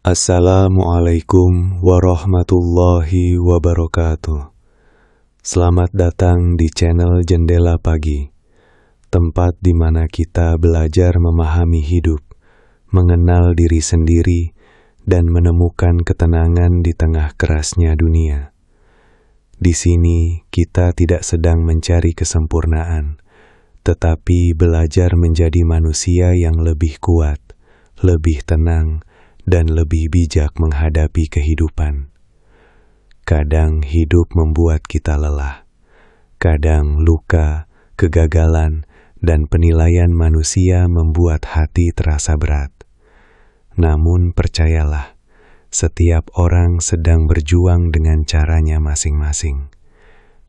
Assalamualaikum warahmatullahi wabarakatuh. Selamat datang di channel Jendela Pagi, tempat di mana kita belajar memahami hidup, mengenal diri sendiri, dan menemukan ketenangan di tengah kerasnya dunia. Di sini kita tidak sedang mencari kesempurnaan, tetapi belajar menjadi manusia yang lebih kuat, lebih tenang, dan lebih bijak menghadapi kehidupan. Kadang hidup membuat kita lelah. Kadang luka, kegagalan, dan penilaian manusia membuat hati terasa berat. Namun percayalah, setiap orang sedang berjuang dengan caranya masing-masing.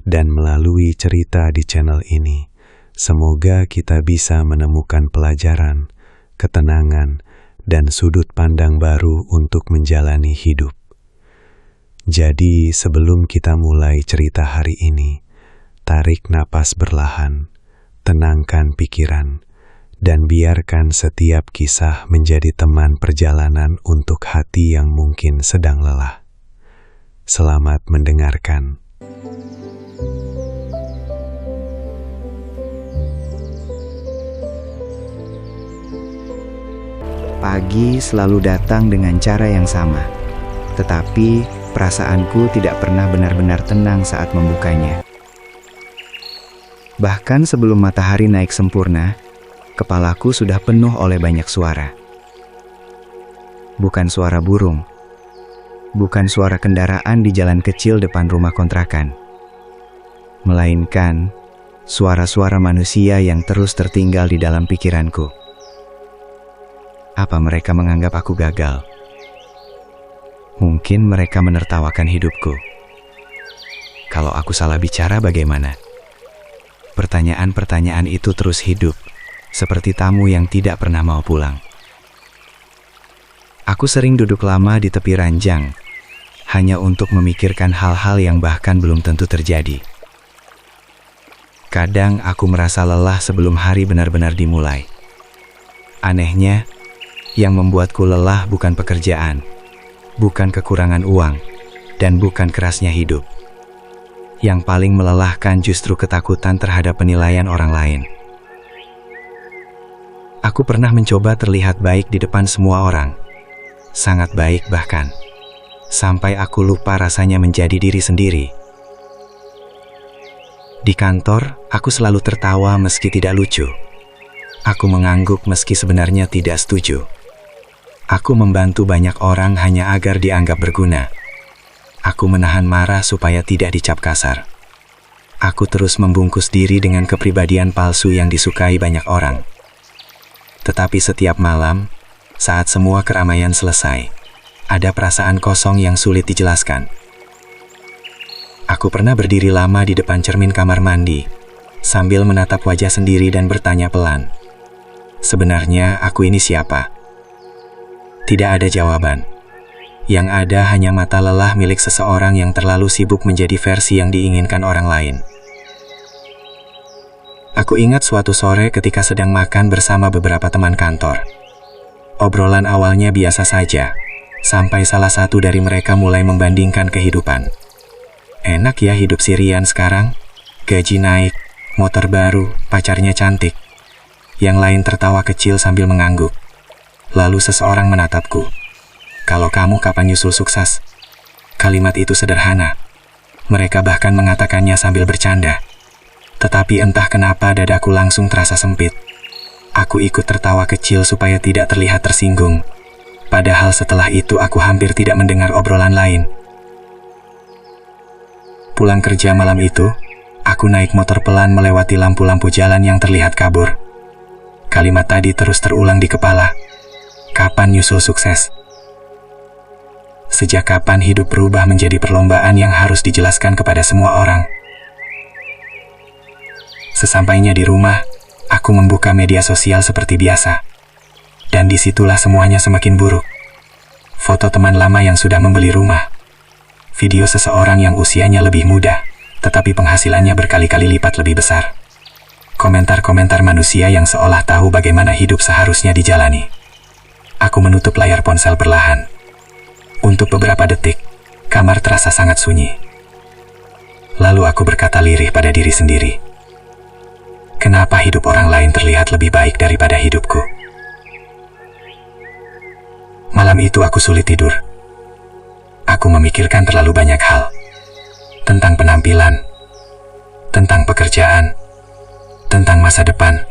Dan melalui cerita di channel ini, semoga kita bisa menemukan pelajaran, ketenangan, dan sudut pandang baru untuk menjalani hidup. Jadi sebelum kita mulai cerita hari ini, tarik napas berlahan, tenangkan pikiran, dan biarkan setiap kisah menjadi teman perjalanan untuk hati yang mungkin sedang lelah. Selamat mendengarkan. Pagi selalu datang dengan cara yang sama, tetapi perasaanku tidak pernah benar-benar tenang saat membukanya. Bahkan sebelum matahari naik sempurna, kepalaku sudah penuh oleh banyak suara. Bukan suara burung, bukan suara kendaraan di jalan kecil depan rumah kontrakan, melainkan suara-suara manusia yang terus tertinggal di dalam pikiranku. Apa mereka menganggap aku gagal? Mungkin mereka menertawakan hidupku. Kalau aku salah bicara bagaimana? Pertanyaan-pertanyaan itu terus hidup, seperti tamu yang tidak pernah mau pulang. Aku sering duduk lama di tepi ranjang, hanya untuk memikirkan hal-hal yang bahkan belum tentu terjadi. Kadang aku merasa lelah sebelum hari benar-benar dimulai. Anehnya, yang membuatku lelah bukan pekerjaan, bukan kekurangan uang, dan bukan kerasnya hidup. Yang paling melelahkan justru ketakutan terhadap penilaian orang lain. Aku pernah mencoba terlihat baik di depan semua orang, sangat baik bahkan, sampai aku lupa rasanya menjadi diri sendiri. Di kantor, aku selalu tertawa meski tidak lucu. Aku mengangguk meski sebenarnya tidak setuju. Aku membantu banyak orang hanya agar dianggap berguna. Aku menahan marah supaya tidak dicap kasar. Aku terus membungkus diri dengan kepribadian palsu yang disukai banyak orang. Tetapi setiap malam, saat semua keramaian selesai, ada perasaan kosong yang sulit dijelaskan. Aku pernah berdiri lama di depan cermin kamar mandi, sambil menatap wajah sendiri dan bertanya pelan, sebenarnya aku ini siapa? Tidak ada jawaban. Yang ada hanya mata lelah milik seseorang yang terlalu sibuk menjadi versi yang diinginkan orang lain. Aku ingat suatu sore ketika sedang makan bersama beberapa teman kantor. Obrolan awalnya biasa saja, sampai salah satu dari mereka mulai membandingkan kehidupan. Enak ya hidup si Rian sekarang, gaji naik, motor baru, pacarnya cantik. Yang lain tertawa kecil sambil mengangguk. Lalu seseorang menatapku. Kalau kamu kapan nyusul sukses? Kalimat itu sederhana. Mereka bahkan mengatakannya sambil bercanda. Tetapi entah kenapa dadaku langsung terasa sempit. Aku ikut tertawa kecil supaya tidak terlihat tersinggung. Padahal setelah itu aku hampir tidak mendengar obrolan lain. Pulang kerja malam itu, aku naik motor pelan melewati lampu-lampu jalan yang terlihat kabur. Kalimat tadi terus terulang di kepala. Kapan nyusul sukses? Sejak kapan hidup berubah menjadi perlombaan yang harus dijelaskan kepada semua orang? Sesampainya di rumah, aku membuka media sosial seperti biasa. Dan disitulah semuanya semakin buruk. Foto teman lama yang sudah membeli rumah. Video seseorang yang usianya lebih muda, tetapi penghasilannya berkali-kali lipat lebih besar. Komentar-komentar manusia yang seolah tahu bagaimana hidup seharusnya dijalani. Aku menutup layar ponsel perlahan. Untuk beberapa detik, kamar terasa sangat sunyi. Lalu aku berkata lirih pada diri sendiri. Kenapa hidup orang lain terlihat lebih baik daripada hidupku? Malam itu aku sulit tidur. Aku memikirkan terlalu banyak hal. Tentang penampilan, tentang pekerjaan, tentang masa depan,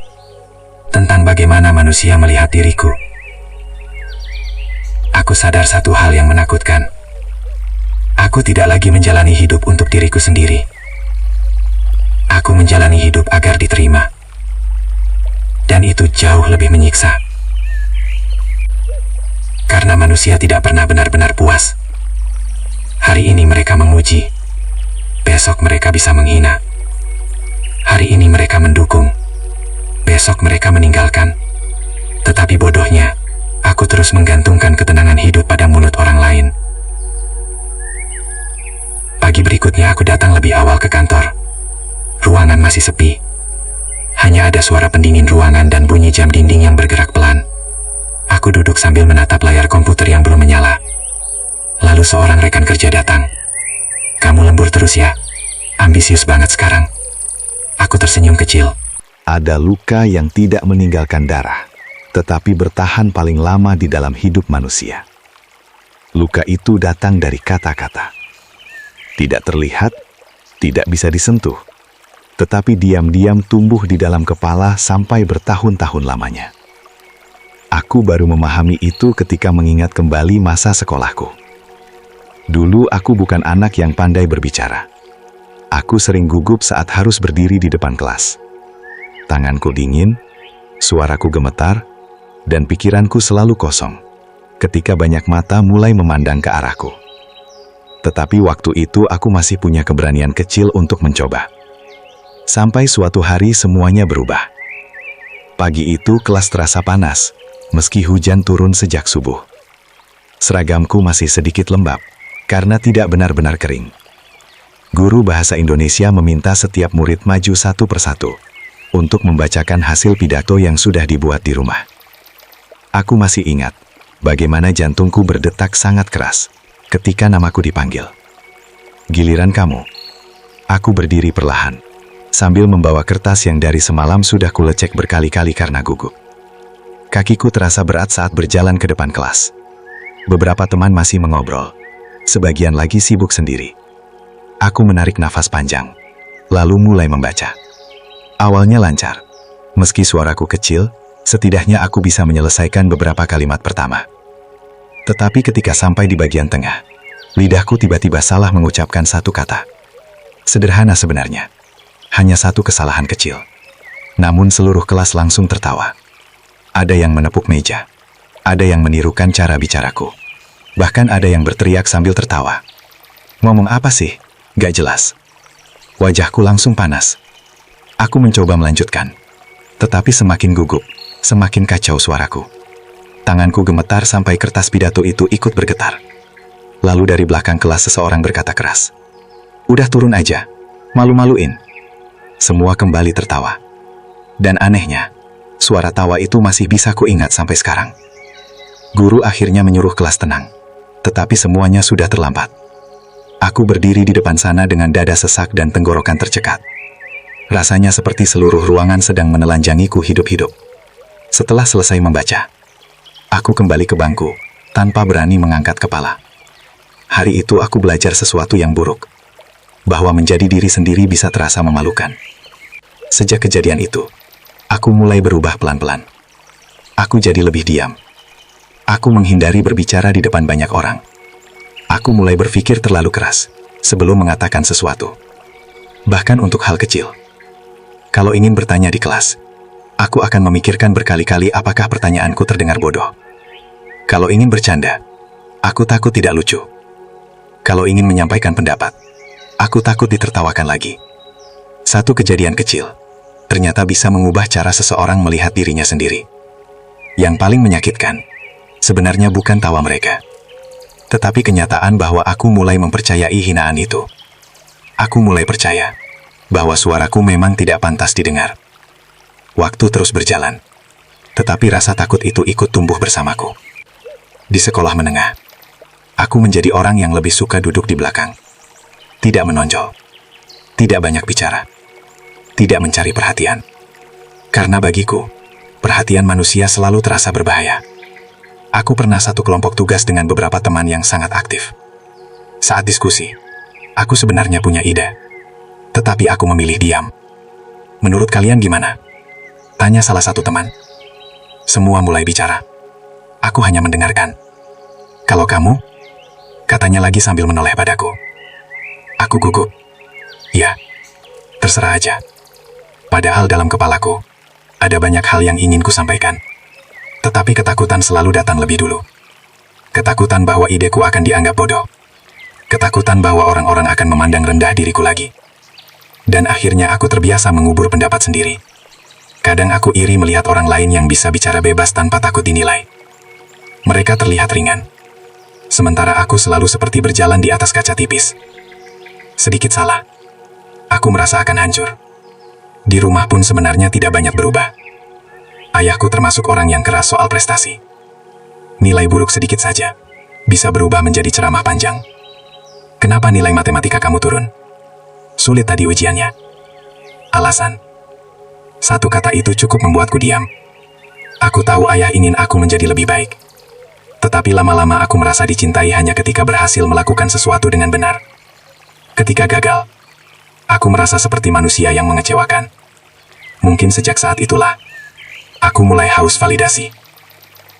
tentang bagaimana manusia melihat diriku. Aku sadar satu hal yang menakutkan. Aku tidak lagi menjalani hidup untuk diriku sendiri. Aku menjalani hidup agar diterima. Dan itu jauh lebih menyiksa. Karena manusia tidak pernah benar-benar puas. Hari ini mereka memuji. Besok mereka bisa menghina. Hari ini mereka mendukung. Besok mereka meninggalkan. Tetapi bodohnya, aku terus menggantungkan ketenangan hidup pada mulut orang lain. Pagi berikutnya aku datang lebih awal ke kantor. Ruangan masih sepi. Hanya ada suara pendingin ruangan dan bunyi jam dinding yang bergerak pelan. Aku duduk sambil menatap layar komputer yang belum menyala. Lalu seorang rekan kerja datang. "Kamu lembur terus ya? Ambisius banget sekarang." Aku tersenyum kecil. Ada luka yang tidak meninggalkan darah, tetapi bertahan paling lama di dalam hidup manusia. Luka itu datang dari kata-kata. Tidak terlihat, tidak bisa disentuh, tetapi diam-diam tumbuh di dalam kepala sampai bertahun-tahun lamanya. Aku baru memahami itu ketika mengingat kembali masa sekolahku. Dulu aku bukan anak yang pandai berbicara. Aku sering gugup saat harus berdiri di depan kelas. Tanganku dingin, suaraku gemetar, dan pikiranku selalu kosong ketika banyak mata mulai memandang ke arahku. Tetapi waktu itu aku masih punya keberanian kecil untuk mencoba. Sampai suatu hari semuanya berubah. Pagi itu kelas terasa panas, meski hujan turun sejak subuh. Seragamku masih sedikit lembab, karena tidak benar-benar kering. Guru bahasa Indonesia meminta setiap murid maju satu persatu untuk membacakan hasil pidato yang sudah dibuat di rumah. Aku masih ingat bagaimana jantungku berdetak sangat keras ketika namaku dipanggil. "Giliran kamu." Aku berdiri perlahan, sambil membawa kertas yang dari semalam sudah kulecek berkali-kali karena gugup. Kakiku terasa berat saat berjalan ke depan kelas. Beberapa teman masih mengobrol, sebagian lagi sibuk sendiri. Aku menarik nafas panjang, lalu mulai membaca. Awalnya lancar. Meski suaraku kecil, setidaknya aku bisa menyelesaikan beberapa kalimat pertama. Tetapi ketika sampai di bagian tengah, lidahku tiba-tiba salah mengucapkan satu kata. Sederhana sebenarnya, hanya satu kesalahan kecil. Namun seluruh kelas langsung tertawa. Ada yang menepuk meja, ada yang menirukan cara bicaraku. Bahkan ada yang berteriak sambil tertawa. "Ngomong apa sih? Gak jelas." Wajahku langsung panas. Aku mencoba melanjutkan, tetapi semakin gugup, semakin kacau suaraku. Tanganku gemetar sampai kertas pidato itu ikut bergetar. Lalu dari belakang kelas seseorang berkata keras, "Udah turun aja, malu-maluin." Semua kembali tertawa. Dan anehnya, suara tawa itu masih bisa kuingat sampai sekarang. Guru akhirnya menyuruh kelas tenang, tetapi semuanya sudah terlambat. Aku berdiri di depan sana dengan dada sesak dan tenggorokan tercekat. Rasanya seperti seluruh ruangan sedang menelanjangiku hidup-hidup. Setelah selesai membaca, aku kembali ke bangku, tanpa berani mengangkat kepala. Hari itu aku belajar sesuatu yang buruk, bahwa menjadi diri sendiri bisa terasa memalukan. Sejak kejadian itu, aku mulai berubah pelan-pelan. Aku jadi lebih diam. Aku menghindari berbicara di depan banyak orang. Aku mulai berpikir terlalu keras sebelum mengatakan sesuatu. Bahkan untuk hal kecil. Kalau ingin bertanya di kelas, aku akan memikirkan berkali-kali apakah pertanyaanku terdengar bodoh. Kalau ingin bercanda, aku takut tidak lucu. Kalau ingin menyampaikan pendapat, aku takut ditertawakan lagi. Satu kejadian kecil ternyata bisa mengubah cara seseorang melihat dirinya sendiri. Yang paling menyakitkan sebenarnya bukan tawa mereka, tetapi kenyataan bahwa aku mulai mempercayai hinaan itu. Aku mulai percaya bahwa suaraku memang tidak pantas didengar. Waktu terus berjalan, tetapi rasa takut itu ikut tumbuh bersamaku. Di sekolah menengah, Aku menjadi orang yang lebih suka duduk di belakang. Tidak menonjol. Tidak banyak bicara. Tidak mencari perhatian. Karena bagiku, perhatian manusia selalu terasa berbahaya. Aku pernah satu kelompok tugas dengan beberapa teman yang sangat aktif. Saat diskusi, aku sebenarnya punya ide. Tetapi aku memilih diam. Menurut kalian gimana? Tanya salah satu teman. Semua mulai bicara. Aku hanya mendengarkan. Kalau kamu? Katanya lagi sambil menoleh padaku. Aku gugup. Ya, terserah aja. Padahal dalam kepalaku, ada banyak hal yang ingin ku sampaikan. Tetapi ketakutan selalu datang lebih dulu. Ketakutan bahwa ideku akan dianggap bodoh. Ketakutan bahwa orang-orang akan memandang rendah diriku lagi. Dan akhirnya aku terbiasa mengubur pendapat sendiri. Kadang aku iri melihat orang lain yang bisa bicara bebas tanpa takut dinilai. Mereka terlihat ringan. Sementara aku selalu seperti berjalan di atas kaca tipis. Sedikit salah, aku merasa akan hancur. Di rumah pun sebenarnya tidak banyak berubah. Ayahku termasuk orang yang keras soal prestasi. Nilai buruk sedikit saja bisa berubah menjadi ceramah panjang. Kenapa nilai matematika kamu turun? Sulit tadi ujiannya. Alasan. Satu kata itu cukup membuatku diam. Aku tahu ayah ingin aku menjadi lebih baik. Tetapi lama-lama aku merasa dicintai hanya ketika berhasil melakukan sesuatu dengan benar. Ketika gagal, aku merasa seperti manusia yang mengecewakan. Mungkin sejak saat itulah, aku mulai haus validasi.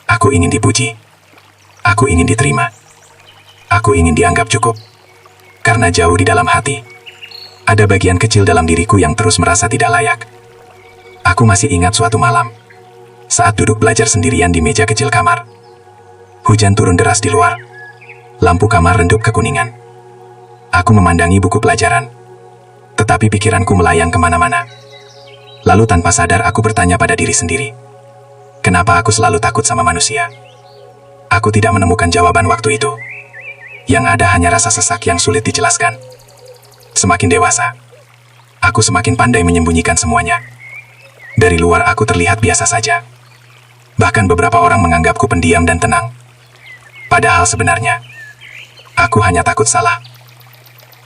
Aku ingin dipuji. Aku ingin diterima. Aku ingin dianggap cukup. Karena jauh di dalam hati, ada bagian kecil dalam diriku yang terus merasa tidak layak. Aku masih ingat suatu malam, saat duduk belajar sendirian di meja kecil kamar. Hujan turun deras di luar. Lampu kamar redup kekuningan. Aku memandangi buku pelajaran. Tetapi pikiranku melayang kemana-mana. Lalu tanpa sadar aku bertanya pada diri sendiri. Kenapa aku selalu takut sama manusia? Aku tidak menemukan jawaban waktu itu. Yang ada hanya rasa sesak yang sulit dijelaskan. Semakin dewasa, aku semakin pandai menyembunyikan semuanya. Dari luar aku terlihat biasa saja. Bahkan beberapa orang menganggapku pendiam dan tenang. Padahal sebenarnya, aku hanya takut salah.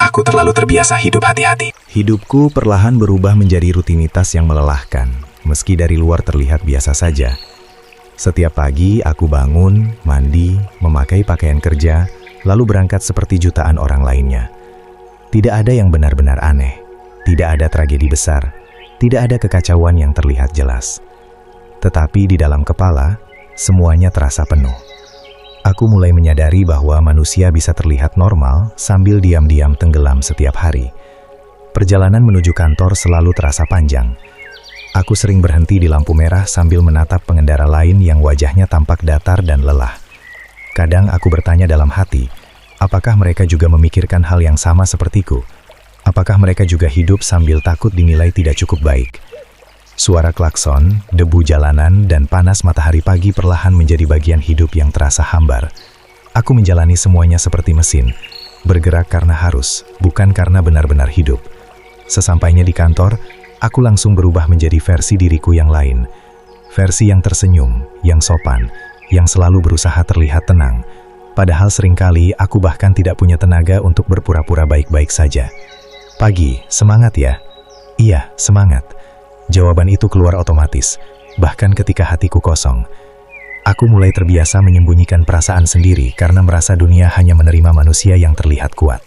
Aku terlalu terbiasa hidup hati-hati. Hidupku perlahan berubah menjadi rutinitas yang melelahkan, meski dari luar terlihat biasa saja. Setiap pagi aku bangun, mandi, memakai pakaian kerja, lalu berangkat seperti jutaan orang lainnya. Tidak ada yang benar-benar aneh, tidak ada tragedi besar, tidak ada kekacauan yang terlihat jelas. Tetapi di dalam kepala, semuanya terasa penuh. Aku mulai menyadari bahwa manusia bisa terlihat normal sambil diam-diam tenggelam setiap hari. Perjalanan menuju kantor selalu terasa panjang. Aku sering berhenti di lampu merah sambil menatap pengendara lain yang wajahnya tampak datar dan lelah. Kadang aku bertanya dalam hati, apakah mereka juga memikirkan hal yang sama sepertiku? Apakah mereka juga hidup sambil takut dinilai tidak cukup baik? Suara klakson, debu jalanan, dan panas matahari pagi perlahan menjadi bagian hidup yang terasa hambar. Aku menjalani semuanya seperti mesin, bergerak karena harus, bukan karena benar-benar hidup. Sesampainya di kantor, aku langsung berubah menjadi versi diriku yang lain. Versi yang tersenyum, yang sopan, yang selalu berusaha terlihat tenang. Padahal seringkali aku bahkan tidak punya tenaga untuk berpura-pura baik-baik saja. Pagi, semangat ya? Iya, semangat. Jawaban itu keluar otomatis, bahkan ketika hatiku kosong. Aku mulai terbiasa menyembunyikan perasaan sendiri karena merasa dunia hanya menerima manusia yang terlihat kuat.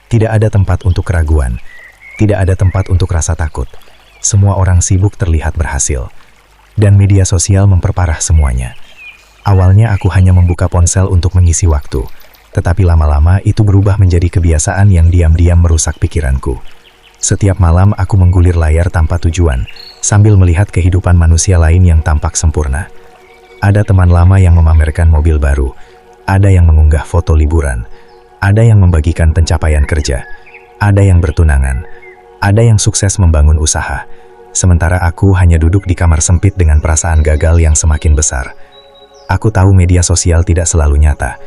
Tidak ada tempat untuk keraguan, tidak ada tempat untuk rasa takut. Semua orang sibuk terlihat berhasil, dan media sosial memperparah semuanya. Awalnya aku hanya membuka ponsel untuk mengisi waktu, tetapi lama-lama itu berubah menjadi kebiasaan yang diam-diam merusak pikiranku. Setiap malam aku menggulir layar tanpa tujuan, sambil melihat kehidupan manusia lain yang tampak sempurna. Ada teman lama yang memamerkan mobil baru, ada yang mengunggah foto liburan, ada yang membagikan pencapaian kerja, ada yang bertunangan, ada yang sukses membangun usaha. Sementara aku hanya duduk di kamar sempit dengan perasaan gagal yang semakin besar. Aku tahu media sosial tidak selalu nyata.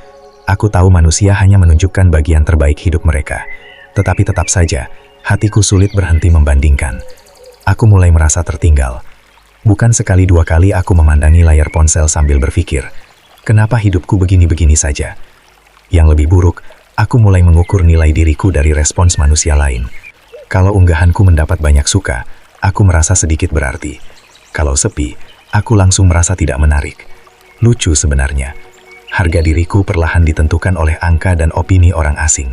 Aku tahu manusia hanya menunjukkan bagian terbaik hidup mereka. Tetapi tetap saja, hatiku sulit berhenti membandingkan. Aku mulai merasa tertinggal. Bukan sekali dua kali aku memandangi layar ponsel sambil berpikir, kenapa hidupku begini-begini saja? Yang lebih buruk, aku mulai mengukur nilai diriku dari respons manusia lain. Kalau unggahanku mendapat banyak suka, aku merasa sedikit berarti. Kalau sepi, aku langsung merasa tidak menarik. Lucu sebenarnya. Harga diriku perlahan ditentukan oleh angka dan opini orang asing.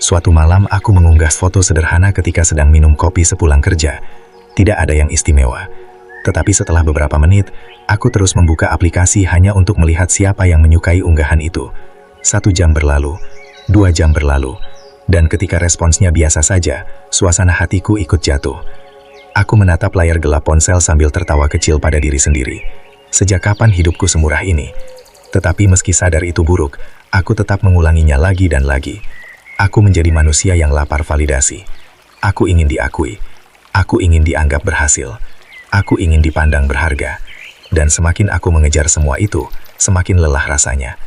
Suatu malam aku mengunggah foto sederhana ketika sedang minum kopi sepulang kerja. Tidak ada yang istimewa. Tetapi setelah beberapa menit, aku terus membuka aplikasi hanya untuk melihat siapa yang menyukai unggahan itu. 1 jam berlalu, 2 jam berlalu, dan ketika responsnya biasa saja, suasana hatiku ikut jatuh. Aku menatap layar gelap ponsel sambil tertawa kecil pada diri sendiri. Sejak kapan hidupku semurah ini? Tetapi meski sadar itu buruk, aku tetap mengulanginya lagi dan lagi. Aku menjadi manusia yang lapar validasi. Aku ingin diakui. Aku ingin dianggap berhasil. Aku ingin dipandang berharga. Dan semakin aku mengejar semua itu, semakin lelah rasanya.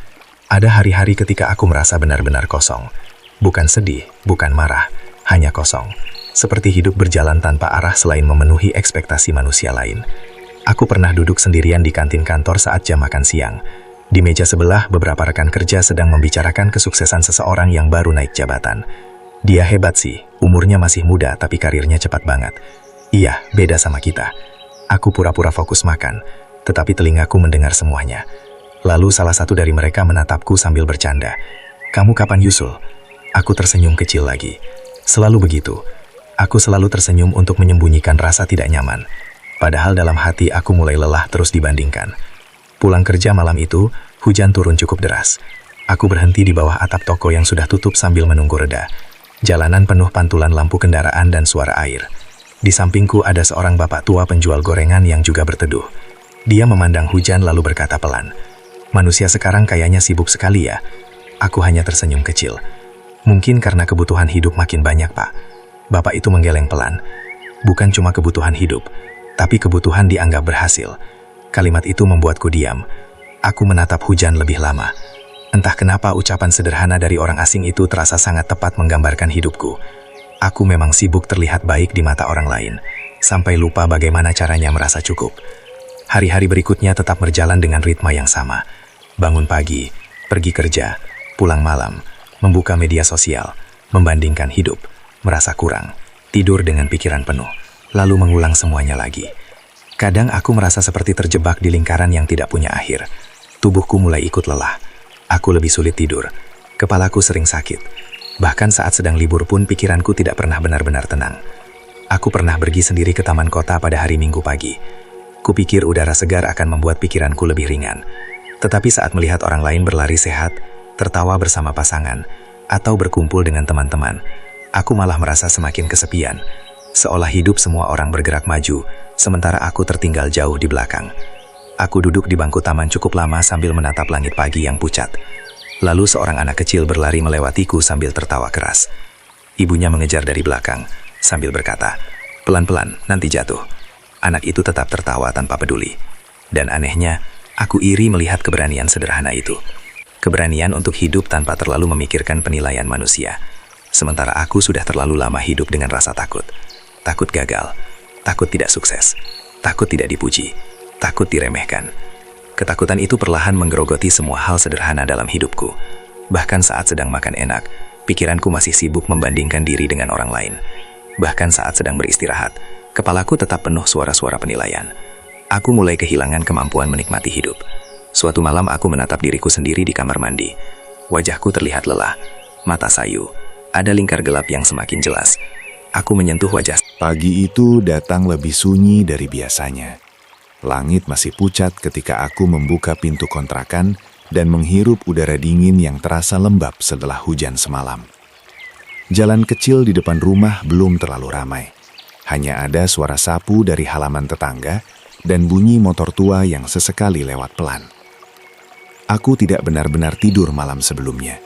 Ada hari-hari ketika aku merasa benar-benar kosong. Bukan sedih, bukan marah, hanya kosong. Seperti hidup berjalan tanpa arah selain memenuhi ekspektasi manusia lain. Aku pernah duduk sendirian di kantin kantor saat jam makan siang. Di meja sebelah, beberapa rekan kerja sedang membicarakan kesuksesan seseorang yang baru naik jabatan. Dia hebat sih, umurnya masih muda tapi karirnya cepat banget. Iya, beda sama kita. Aku pura-pura fokus makan, tetapi telingaku mendengar semuanya. Lalu salah satu dari mereka menatapku sambil bercanda. "Kamu kapan nyusul?" Aku tersenyum kecil lagi. Selalu begitu. Aku selalu tersenyum untuk menyembunyikan rasa tidak nyaman. Padahal dalam hati aku mulai lelah terus dibandingkan. Pulang kerja malam itu, hujan turun cukup deras. Aku berhenti di bawah atap toko yang sudah tutup sambil menunggu reda. Jalanan penuh pantulan lampu kendaraan dan suara air. Di sampingku ada seorang bapak tua penjual gorengan yang juga berteduh. Dia memandang hujan lalu berkata pelan, "Manusia sekarang kayaknya sibuk sekali ya." Aku hanya tersenyum kecil. "Mungkin karena kebutuhan hidup makin banyak, Pak." Bapak itu menggeleng pelan. "Bukan cuma kebutuhan hidup, tapi kebutuhan dianggap berhasil." Kalimat itu membuatku diam. Aku menatap hujan lebih lama. Entah kenapa ucapan sederhana dari orang asing itu terasa sangat tepat menggambarkan hidupku. Aku memang sibuk terlihat baik di mata orang lain, sampai lupa bagaimana caranya merasa cukup. Hari-hari berikutnya tetap berjalan dengan ritme yang sama. Bangun pagi, pergi kerja, pulang malam, membuka media sosial, membandingkan hidup, merasa kurang, tidur dengan pikiran penuh, lalu mengulang semuanya lagi. Kadang aku merasa seperti terjebak di lingkaran yang tidak punya akhir. Tubuhku mulai ikut lelah. Aku lebih sulit tidur. Kepalaku sering sakit. Bahkan saat sedang libur pun pikiranku tidak pernah benar-benar tenang. Aku pernah pergi sendiri ke taman kota pada hari Minggu pagi. Kupikir udara segar akan membuat pikiranku lebih ringan. Tetapi saat melihat orang lain berlari sehat, tertawa bersama pasangan, atau berkumpul dengan teman-teman, aku malah merasa semakin kesepian. Seolah hidup semua orang bergerak maju, sementara aku tertinggal jauh di belakang. Aku duduk di bangku taman cukup lama sambil menatap langit pagi yang pucat. Lalu seorang anak kecil berlari melewatiku sambil tertawa keras. Ibunya mengejar dari belakang, sambil berkata, "Pelan-pelan, nanti jatuh." Anak itu tetap tertawa tanpa peduli. Dan anehnya, aku iri melihat keberanian sederhana itu. Keberanian untuk hidup tanpa terlalu memikirkan penilaian manusia. Sementara aku sudah terlalu lama hidup dengan rasa takut. Takut gagal, takut tidak sukses, takut tidak dipuji, takut diremehkan. Ketakutan itu perlahan menggerogoti semua hal sederhana dalam hidupku. Bahkan saat sedang makan enak, pikiranku masih sibuk membandingkan diri dengan orang lain. Bahkan saat sedang beristirahat, kepalaku tetap penuh suara-suara penilaian. Aku mulai kehilangan kemampuan menikmati hidup. Suatu malam aku menatap diriku sendiri di kamar mandi. Wajahku terlihat lelah, mata sayu, ada lingkar gelap yang semakin jelas. Aku menyentuh wajah. Pagi itu datang lebih sunyi dari biasanya. Langit masih pucat ketika aku membuka pintu kontrakan dan menghirup udara dingin yang terasa lembab setelah hujan semalam. Jalan kecil di depan rumah belum terlalu ramai. Hanya ada suara sapu dari halaman tetangga dan bunyi motor tua yang sesekali lewat pelan. Aku tidak benar-benar tidur malam sebelumnya.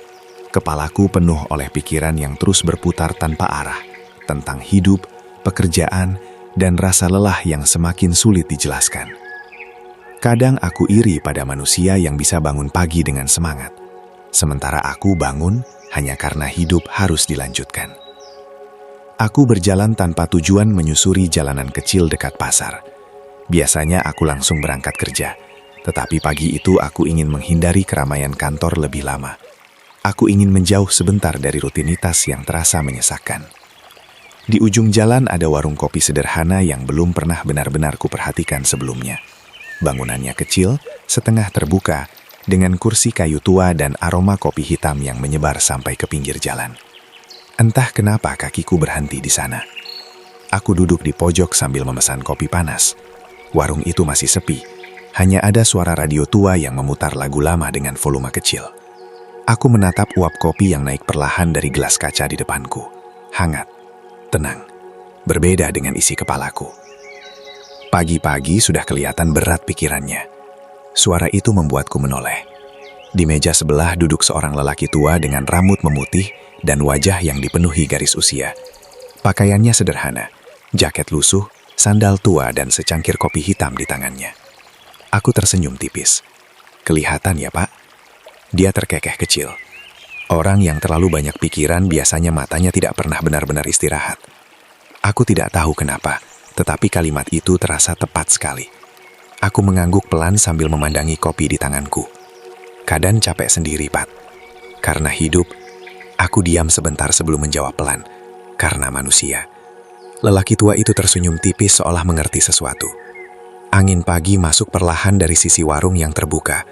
Kepalaku penuh oleh pikiran yang terus berputar tanpa arah, tentang hidup, pekerjaan, dan rasa lelah yang semakin sulit dijelaskan. Kadang aku iri pada manusia yang bisa bangun pagi dengan semangat, sementara aku bangun hanya karena hidup harus dilanjutkan. Aku berjalan tanpa tujuan menyusuri jalanan kecil dekat pasar. Biasanya aku langsung berangkat kerja, tetapi pagi itu aku ingin menghindari keramaian kantor lebih lama. Aku ingin menjauh sebentar dari rutinitas yang terasa menyesakan. Di ujung jalan ada warung kopi sederhana yang belum pernah benar-benar kuperhatikan sebelumnya. Bangunannya kecil, setengah terbuka, dengan kursi kayu tua dan aroma kopi hitam yang menyebar sampai ke pinggir jalan. Entah kenapa kakiku berhenti di sana. Aku duduk di pojok sambil memesan kopi panas. Warung itu masih sepi, hanya ada suara radio tua yang memutar lagu lama dengan volume kecil. Aku menatap uap kopi yang naik perlahan dari gelas kaca di depanku. Hangat, tenang, berbeda dengan isi kepalaku. Pagi-pagi sudah kelihatan berat pikirannya. Suara itu membuatku menoleh. Di meja sebelah duduk seorang lelaki tua dengan rambut memutih dan wajah yang dipenuhi garis usia. Pakaiannya sederhana, jaket lusuh, sandal tua dan secangkir kopi hitam di tangannya. Aku tersenyum tipis. Kelihatan ya, Pak? Dia terkekeh kecil. Orang yang terlalu banyak pikiran biasanya matanya tidak pernah benar-benar istirahat. Aku tidak tahu kenapa, tetapi kalimat itu terasa tepat sekali. Aku mengangguk pelan sambil memandangi kopi di tanganku. Kadang capek sendiri, Pat. Karena hidup, aku diam sebentar sebelum menjawab pelan. Karena manusia. Lelaki tua itu tersenyum tipis seolah mengerti sesuatu. Angin pagi masuk perlahan dari sisi warung yang terbuka.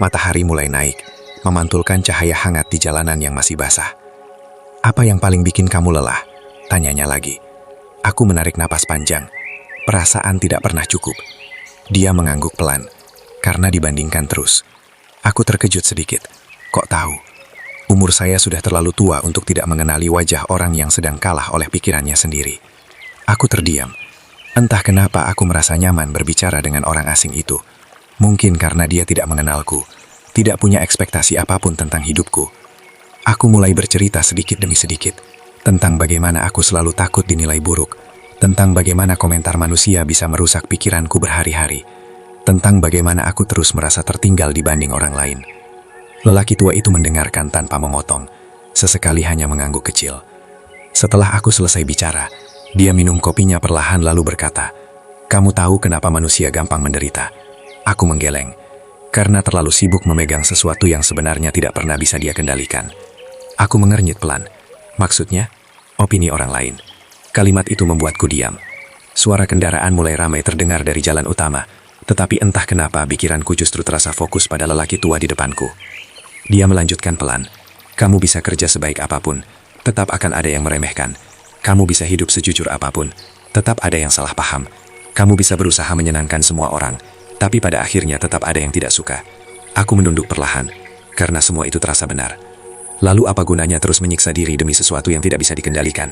Matahari mulai naik, memantulkan cahaya hangat di jalanan yang masih basah. "Apa yang paling bikin kamu lelah?" tanyanya lagi. Aku menarik napas panjang. Perasaan tidak pernah cukup. Dia mengangguk pelan. Karena dibandingkan terus. Aku terkejut sedikit. Kok tahu? Umur saya sudah terlalu tua untuk tidak mengenali wajah orang yang sedang kalah oleh pikirannya sendiri. Aku terdiam. Entah kenapa aku merasa nyaman berbicara dengan orang asing itu. Mungkin karena dia tidak mengenalku, tidak punya ekspektasi apapun tentang hidupku. Aku mulai bercerita sedikit demi sedikit, tentang bagaimana aku selalu takut dinilai buruk, tentang bagaimana komentar manusia bisa merusak pikiranku berhari-hari, tentang bagaimana aku terus merasa tertinggal dibanding orang lain. Lelaki tua itu mendengarkan tanpa memotong, sesekali hanya mengangguk kecil. Setelah aku selesai bicara, dia minum kopinya perlahan lalu berkata, "Kamu tahu kenapa manusia gampang menderita?" Aku menggeleng, karena terlalu sibuk memegang sesuatu yang sebenarnya tidak pernah bisa dia kendalikan. Aku mengernyit pelan. Maksudnya, opini orang lain. Kalimat itu membuatku diam. Suara kendaraan mulai ramai terdengar dari jalan utama, tetapi entah kenapa pikiranku justru terasa fokus pada lelaki tua di depanku. Dia melanjutkan pelan, "Kamu bisa kerja sebaik apapun, tetap akan ada yang meremehkan. Kamu bisa hidup sejujur apapun, tetap ada yang salah paham. Kamu bisa berusaha menyenangkan semua orang, tapi pada akhirnya tetap ada yang tidak suka." Aku menunduk perlahan, karena semua itu terasa benar. Lalu apa gunanya terus menyiksa diri demi sesuatu yang tidak bisa dikendalikan?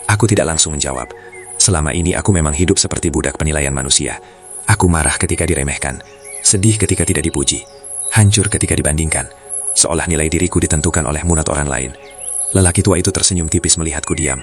Aku tidak langsung menjawab. Selama ini aku memang hidup seperti budak penilaian manusia. Aku marah ketika diremehkan, sedih ketika tidak dipuji, hancur ketika dibandingkan, seolah nilai diriku ditentukan oleh munat orang lain. Lelaki tua itu tersenyum tipis melihatku diam.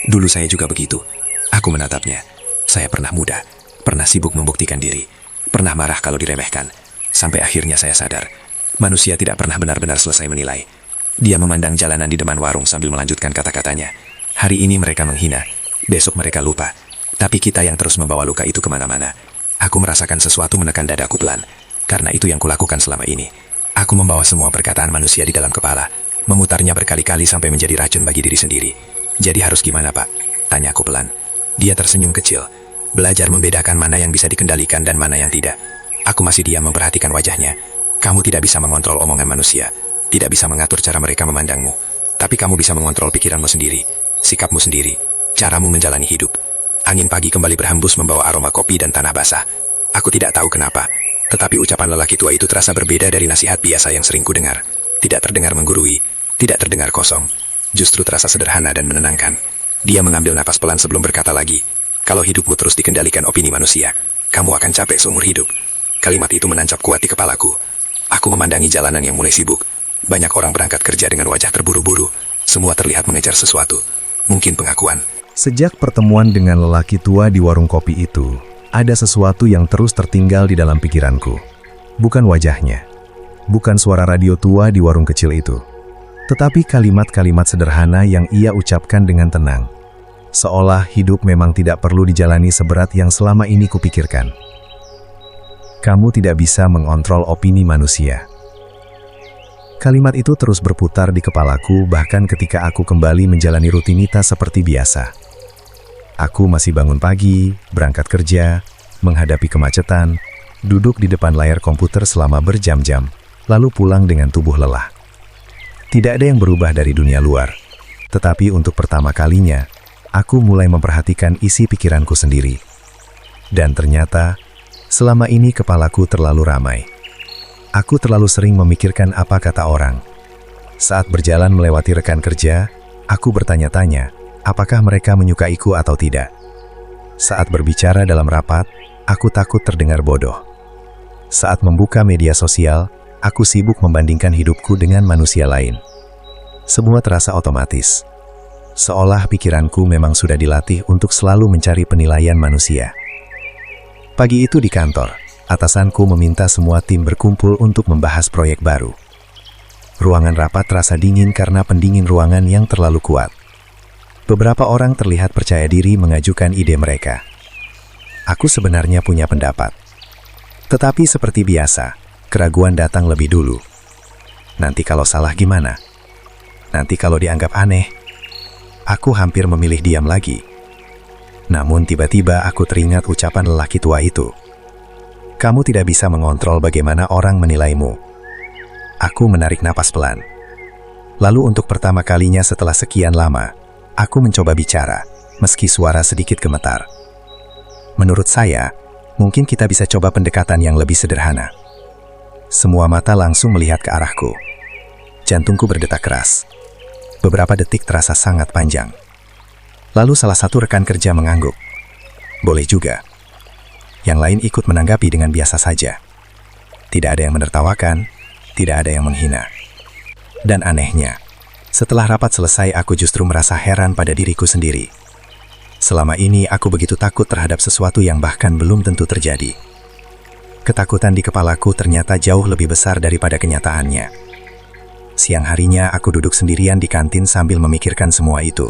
Dulu saya juga begitu. Aku menatapnya. Saya pernah muda, pernah sibuk membuktikan diri, pernah marah kalau diremehkan. Sampai akhirnya saya sadar, manusia tidak pernah benar-benar selesai menilai. Dia memandang jalanan di depan warung sambil melanjutkan kata-katanya. Hari ini mereka menghina, besok mereka lupa. Tapi kita yang terus membawa luka itu kemana-mana. Aku merasakan sesuatu menekan dadaku pelan. Karena itu yang kulakukan selama ini. Aku membawa semua perkataan manusia di dalam kepala, memutarnya berkali-kali sampai menjadi racun bagi diri sendiri. Jadi harus gimana, Pak? Tanya aku pelan. Dia tersenyum kecil. Belajar membedakan mana yang bisa dikendalikan dan mana yang tidak. Aku masih diam memperhatikan wajahnya. Kamu tidak bisa mengontrol omongan manusia. Tidak bisa mengatur cara mereka memandangmu. Tapi kamu bisa mengontrol pikiranmu sendiri, sikapmu sendiri, caramu menjalani hidup. Angin pagi kembali berhembus membawa aroma kopi dan tanah basah. Aku tidak tahu kenapa, tetapi ucapan lelaki tua itu terasa berbeda dari nasihat biasa yang sering kudengar. Tidak terdengar menggurui, tidak terdengar kosong. Justru terasa sederhana dan menenangkan. Dia mengambil napas pelan sebelum berkata lagi, "Kalau hidupmu terus dikendalikan opini manusia, kamu akan capek seumur hidup." Kalimat itu menancap kuat di kepalaku. Aku memandangi jalanan yang mulai sibuk. Banyak orang berangkat kerja dengan wajah terburu-buru. Semua terlihat mengejar sesuatu. Mungkin pengakuan. Sejak pertemuan dengan lelaki tua di warung kopi itu, ada sesuatu yang terus tertinggal di dalam pikiranku. Bukan wajahnya, bukan suara radio tua di warung kecil itu, tetapi kalimat-kalimat sederhana yang ia ucapkan dengan tenang. Seolah hidup memang tidak perlu dijalani seberat yang selama ini kupikirkan. Kamu tidak bisa mengontrol opini manusia. Kalimat itu terus berputar di kepalaku bahkan ketika aku kembali menjalani rutinitas seperti biasa. Aku masih bangun pagi, berangkat kerja, menghadapi kemacetan, duduk di depan layar komputer selama berjam-jam, lalu pulang dengan tubuh lelah. Tidak ada yang berubah dari dunia luar, tetapi untuk pertama kalinya, aku mulai memperhatikan isi pikiranku sendiri. Dan ternyata, selama ini kepalaku terlalu ramai. Aku terlalu sering memikirkan apa kata orang. Saat berjalan melewati rekan kerja, aku bertanya-tanya, apakah mereka menyukaiku atau tidak. Saat berbicara dalam rapat, aku takut terdengar bodoh. Saat membuka media sosial, aku sibuk membandingkan hidupku dengan manusia lain. Semua terasa otomatis. Seolah pikiranku memang sudah dilatih untuk selalu mencari penilaian manusia. Pagi itu di kantor, atasanku meminta semua tim berkumpul untuk membahas proyek baru. Ruangan rapat terasa dingin karena pendingin ruangan yang terlalu kuat. Beberapa orang terlihat percaya diri mengajukan ide mereka. Aku sebenarnya punya pendapat. Tetapi seperti biasa, keraguan datang lebih dulu. Nanti kalau salah gimana? Nanti kalau dianggap aneh? Aku hampir memilih diam lagi. Namun tiba-tiba aku teringat ucapan lelaki tua itu. Kamu tidak bisa mengontrol bagaimana orang menilaimu. Aku menarik napas pelan. Lalu untuk pertama kalinya setelah sekian lama, aku mencoba bicara, meski suara sedikit gemetar. Menurut saya, mungkin kita bisa coba pendekatan yang lebih sederhana. Semua mata langsung melihat ke arahku. Jantungku berdetak keras. Beberapa detik terasa sangat panjang. Lalu salah satu rekan kerja mengangguk. Boleh juga. Yang lain ikut menanggapi dengan biasa saja. Tidak ada yang menertawakan, tidak ada yang menghina. Dan anehnya, setelah rapat selesai aku justru merasa heran pada diriku sendiri. Selama ini aku begitu takut terhadap sesuatu yang bahkan belum tentu terjadi. Ketakutan di kepalaku ternyata jauh lebih besar daripada kenyataannya. Siang harinya aku duduk sendirian di kantin sambil memikirkan semua itu.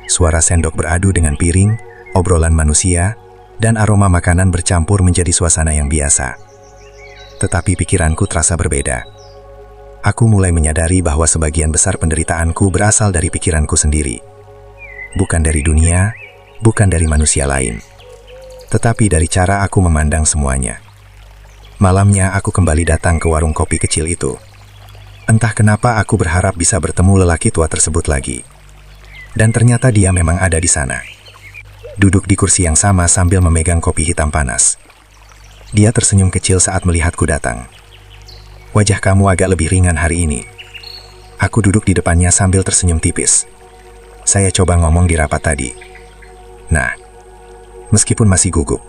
Suara sendok beradu dengan piring, obrolan manusia, dan aroma makanan bercampur menjadi suasana yang biasa. Tetapi pikiranku terasa berbeda. Aku mulai menyadari bahwa sebagian besar penderitaanku berasal dari pikiranku sendiri. Bukan dari dunia, bukan dari manusia lain. Tetapi dari cara aku memandang semuanya. Malamnya aku kembali datang ke warung kopi kecil itu. Entah kenapa aku berharap bisa bertemu lelaki tua tersebut lagi. Dan ternyata dia memang ada di sana. Duduk di kursi yang sama sambil memegang kopi hitam panas. Dia tersenyum kecil saat melihatku datang. Wajah kamu agak lebih ringan hari ini. Aku duduk di depannya sambil tersenyum tipis. Saya coba ngomong di rapat tadi. Nah, meskipun masih gugup.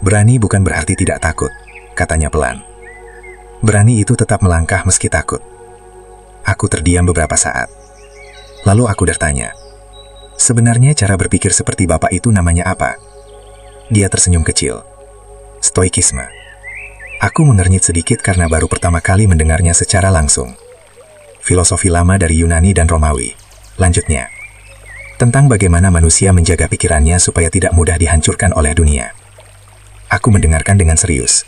Berani bukan berarti tidak takut, katanya pelan. Berani itu tetap melangkah meski takut. Aku terdiam beberapa saat. Lalu aku bertanya. Sebenarnya cara berpikir seperti Bapak itu namanya apa? Dia tersenyum kecil. Stoikisme. Aku mengernyit sedikit karena baru pertama kali mendengarnya secara langsung. Filosofi lama dari Yunani dan Romawi. Lanjutnya. Tentang bagaimana manusia menjaga pikirannya supaya tidak mudah dihancurkan oleh dunia. Aku mendengarkan dengan serius.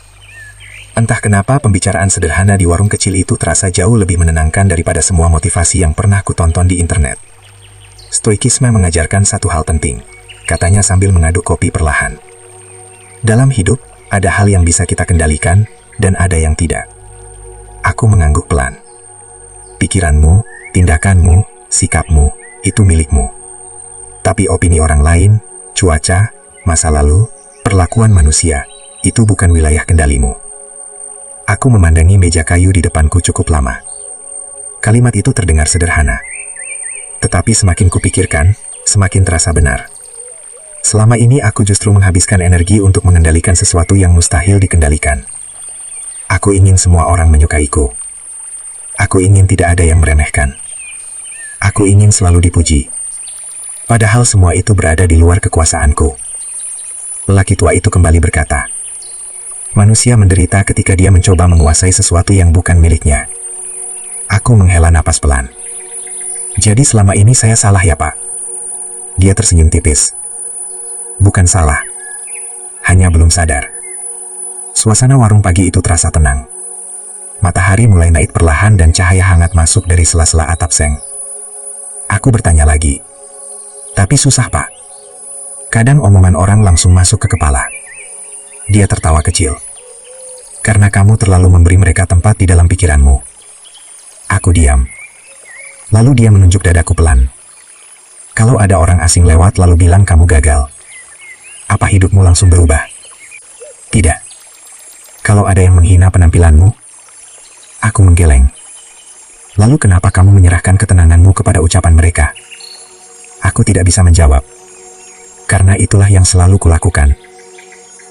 Entah kenapa pembicaraan sederhana di warung kecil itu terasa jauh lebih menenangkan daripada semua motivasi yang pernah kutonton di internet. Stoikisme mengajarkan satu hal penting, katanya sambil mengaduk kopi perlahan. Dalam hidup, ada hal yang bisa kita kendalikan, dan ada yang tidak. Aku mengangguk pelan. Pikiranmu, tindakanmu, sikapmu, itu milikmu. Tapi opini orang lain, cuaca, masa lalu, perlakuan manusia, itu bukan wilayah kendalimu. Aku memandangi meja kayu di depanku cukup lama. Kalimat itu terdengar sederhana. Tetapi semakin kupikirkan, semakin terasa benar. Selama ini aku justru menghabiskan energi untuk mengendalikan sesuatu yang mustahil dikendalikan. Aku ingin semua orang menyukaiku. Aku ingin tidak ada yang meremehkan. Aku ingin selalu dipuji. Padahal semua itu berada di luar kekuasaanku. Lelaki tua itu kembali berkata, manusia menderita ketika dia mencoba menguasai sesuatu yang bukan miliknya. Aku menghela napas pelan. Jadi selama ini saya salah ya Pak? Dia tersenyum tipis. Bukan salah. Hanya belum sadar. Suasana warung pagi itu terasa tenang. Matahari mulai naik perlahan dan cahaya hangat masuk dari sela-sela atap seng. Aku bertanya lagi. Tapi susah, Pak. Kadang omongan orang langsung masuk ke kepala. Dia tertawa kecil. Karena kamu terlalu memberi mereka tempat di dalam pikiranmu. Aku diam. Lalu dia menunjuk dadaku pelan. Kalau ada orang asing lewat lalu bilang kamu gagal, apa hidupmu langsung berubah? Tidak. Kalau ada yang menghina penampilanmu, aku menggeleng. Lalu kenapa kamu menyerahkan ketenanganmu kepada ucapan mereka? Aku tidak bisa menjawab. Karena itulah yang selalu kulakukan.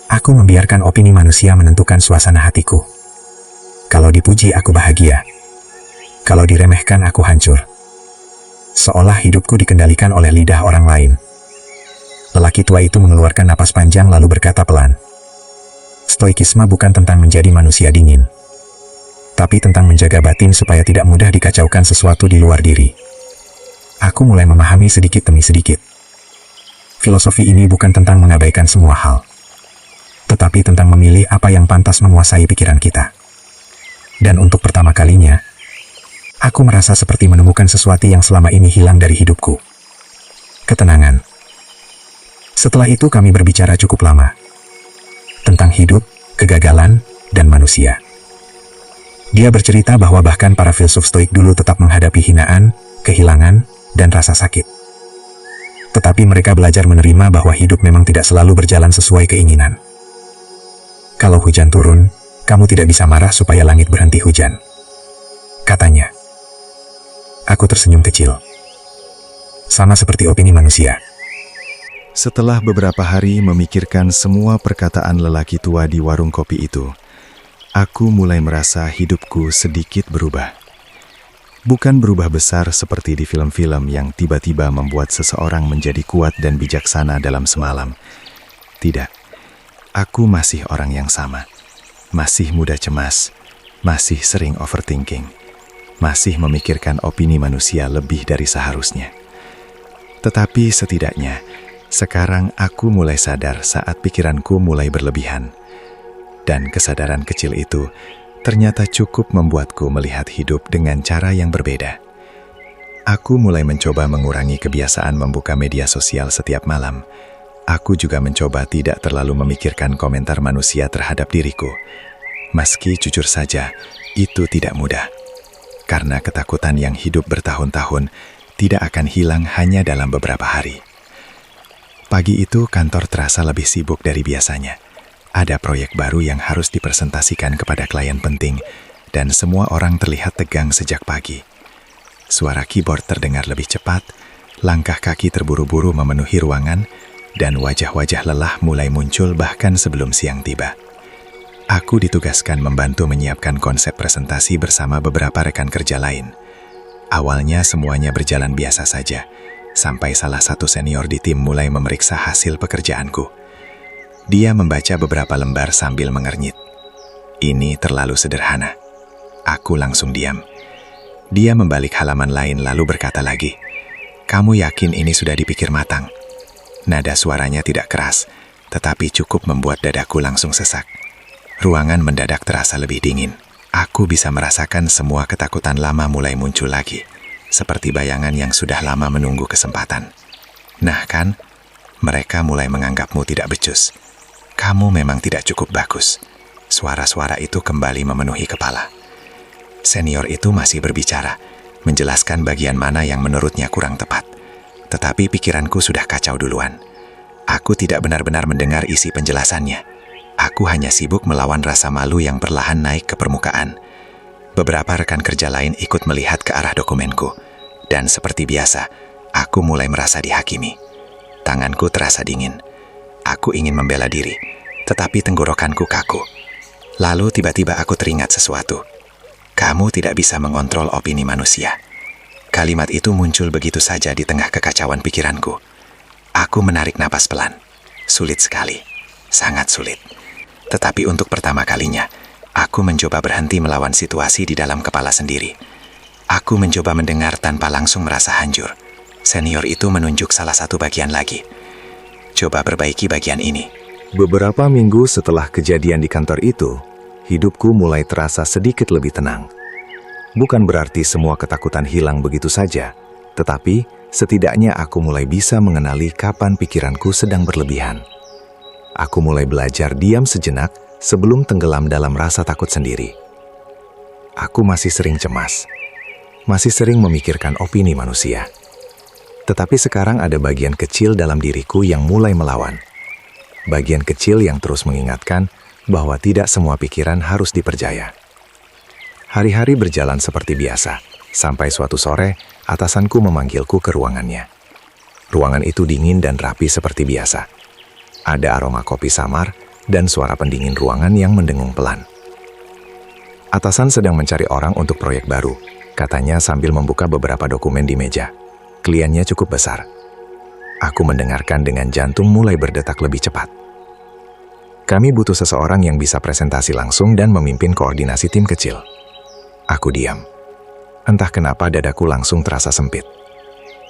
Aku membiarkan opini manusia menentukan suasana hatiku. Kalau dipuji aku bahagia. Kalau diremehkan aku hancur. Seolah hidupku dikendalikan oleh lidah orang lain. Lelaki tua itu mengeluarkan napas panjang lalu berkata pelan. Stoikisme bukan tentang menjadi manusia dingin, tapi tentang menjaga batin supaya tidak mudah dikacaukan sesuatu di luar diri. Aku mulai memahami sedikit demi sedikit. Filosofi ini bukan tentang mengabaikan semua hal, tetapi tentang memilih apa yang pantas menguasai pikiran kita. Dan untuk pertama kalinya, aku merasa seperti menemukan sesuatu yang selama ini hilang dari hidupku. Ketenangan. Setelah itu kami berbicara cukup lama. Tentang hidup, kegagalan, dan manusia. Dia bercerita bahwa bahkan para filsuf stoik dulu tetap menghadapi hinaan, kehilangan, dan rasa sakit. Tetapi mereka belajar menerima bahwa hidup memang tidak selalu berjalan sesuai keinginan. Kalau hujan turun, kamu tidak bisa marah supaya langit berhenti hujan, katanya. Aku tersenyum kecil. Sama seperti opini manusia. Setelah beberapa hari memikirkan semua perkataan lelaki tua di warung kopi itu, aku mulai merasa hidupku sedikit berubah. Bukan berubah besar seperti di film-film yang tiba-tiba membuat seseorang menjadi kuat dan bijaksana dalam semalam. Tidak, aku masih orang yang sama. Masih mudah cemas, masih sering overthinking, masih memikirkan opini manusia lebih dari seharusnya. Tetapi setidaknya, sekarang aku mulai sadar saat pikiranku mulai berlebihan. Dan kesadaran kecil itu ternyata cukup membuatku melihat hidup dengan cara yang berbeda. Aku mulai mencoba mengurangi kebiasaan membuka media sosial setiap malam. Aku juga mencoba tidak terlalu memikirkan komentar manusia terhadap diriku. Meski jujur saja, itu tidak mudah. Karena ketakutan yang hidup bertahun-tahun tidak akan hilang hanya dalam beberapa hari. Pagi itu kantor terasa lebih sibuk dari biasanya. Ada proyek baru yang harus dipresentasikan kepada klien penting, dan semua orang terlihat tegang sejak pagi. Suara keyboard terdengar lebih cepat, langkah kaki terburu-buru memenuhi ruangan, dan wajah-wajah lelah mulai muncul bahkan sebelum siang tiba. Aku ditugaskan membantu menyiapkan konsep presentasi bersama beberapa rekan kerja lain. Awalnya semuanya berjalan biasa saja, sampai salah satu senior di tim mulai memeriksa hasil pekerjaanku. Dia membaca beberapa lembar sambil mengernyit. Ini terlalu sederhana. Aku langsung diam. Dia membalik halaman lain lalu berkata lagi, "Kamu yakin ini sudah dipikir matang?" Nada suaranya tidak keras, tetapi cukup membuat dadaku langsung sesak. Ruangan mendadak terasa lebih dingin. Aku bisa merasakan semua ketakutan lama mulai muncul lagi. Seperti bayangan yang sudah lama menunggu kesempatan. Nah kan, mereka mulai menganggapmu tidak becus. Kamu memang tidak cukup bagus. Suara-suara itu kembali memenuhi kepala. Senior itu masih berbicara, menjelaskan bagian mana yang menurutnya kurang tepat. Tetapi pikiranku sudah kacau duluan. Aku tidak benar-benar mendengar isi penjelasannya. Aku hanya sibuk melawan rasa malu yang perlahan naik ke permukaan. Beberapa rekan kerja lain ikut melihat ke arah dokumenku. Dan seperti biasa, aku mulai merasa dihakimi. Tanganku terasa dingin. Aku ingin membela diri, tetapi tenggorokanku kaku. Lalu tiba-tiba aku teringat sesuatu. Kamu tidak bisa mengontrol opini manusia. Kalimat itu muncul begitu saja di tengah kekacauan pikiranku. Aku menarik napas pelan. Sulit sekali, sangat sulit. Tetapi untuk pertama kalinya, aku mencoba berhenti melawan situasi di dalam kepala sendiri. Aku mencoba mendengar tanpa langsung merasa hancur. Senior itu menunjuk salah satu bagian lagi. Coba perbaiki bagian ini. Beberapa minggu setelah kejadian di kantor itu, hidupku mulai terasa sedikit lebih tenang. Bukan berarti semua ketakutan hilang begitu saja, tetapi setidaknya aku mulai bisa mengenali kapan pikiranku sedang berlebihan. Aku mulai belajar diam sejenak sebelum tenggelam dalam rasa takut sendiri. Aku masih sering cemas, masih sering memikirkan opini manusia. Tetapi sekarang ada bagian kecil dalam diriku yang mulai melawan. Bagian kecil yang terus mengingatkan bahwa tidak semua pikiran harus dipercaya. Hari-hari berjalan seperti biasa, sampai suatu sore atasanku memanggilku ke ruangannya. Ruangan itu dingin dan rapi seperti biasa. Ada aroma kopi samar dan suara pendingin ruangan yang mendengung pelan. Atasan sedang mencari orang untuk proyek baru, katanya sambil membuka beberapa dokumen di meja. Kliennya cukup besar. Aku mendengarkan dengan jantung mulai berdetak lebih cepat. Kami butuh seseorang yang bisa presentasi langsung dan memimpin koordinasi tim kecil. Aku diam. Entah kenapa dadaku langsung terasa sempit.